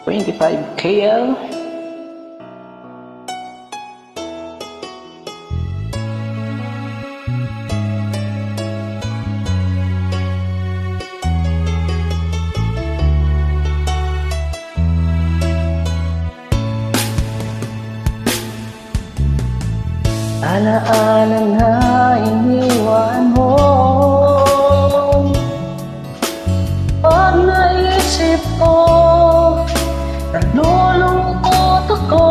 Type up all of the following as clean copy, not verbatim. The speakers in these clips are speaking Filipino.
25 KL. Alaala na iniwan mo. Pag naisip ko, nalulungkot ako.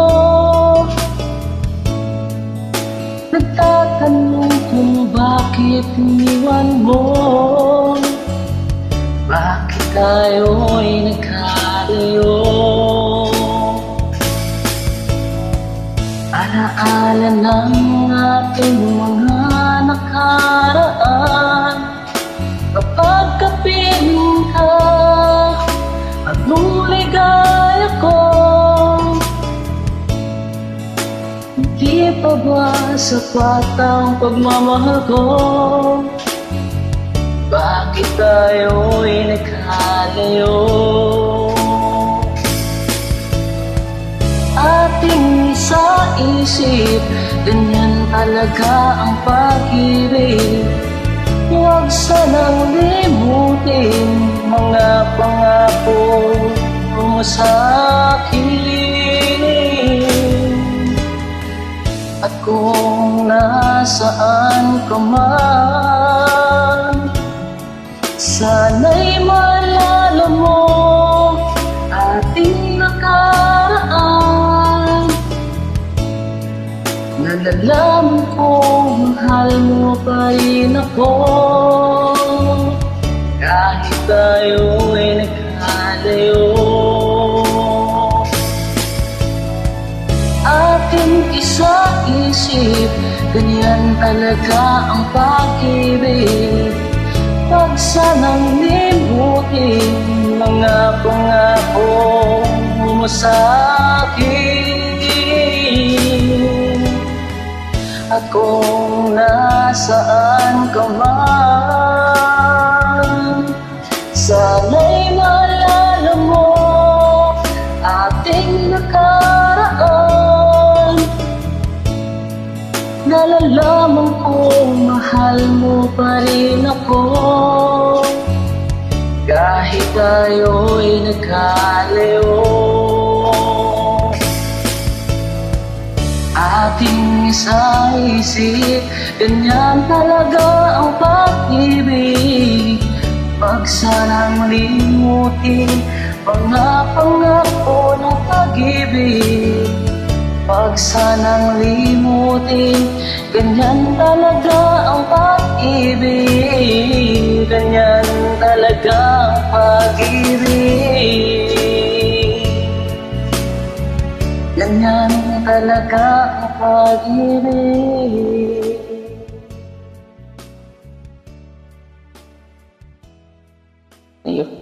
Nagtatanong kung bakit iniwan mo. Bakit tayo'y nagkalayo? Alaala ng ating mga nakaraan. Kapag kapiling ka, anong ligaya ko? Hindi pa ba sapat ang pagmamahal ko? Bakit tayo'y nagkalayo? Ating isa-isip, ganyan talaga ang pag-ibig. Huwag sanang limutin mga pangako mo sa akin. At kung nasaan ka man, sana'y maalala mo ating nakaraan. Nalalaman kong mahal mo pa rin ako, kahit tayo'y nagkalayo. Ating isa-isip, ganyan talaga ang pag-ibig. Huwag sanang limutin mga pangako mo sa akin. At kung nasaan ka man, sana'y maalala mo ating nakaraan. Nalalaman kong mahal mo pa rin ako, kahit tayo'y nagkalayo. Ating isa-isip, ganyan talaga ang pag-ibig. Huwag sanang limutin mga pangako ng pag-ibig. Huwag sanang limutin, ganyan talaga ang pag-ibig. Ganyan talaga ang pag-ibig. Ganyan talaga ang pag-ibig. Thank you.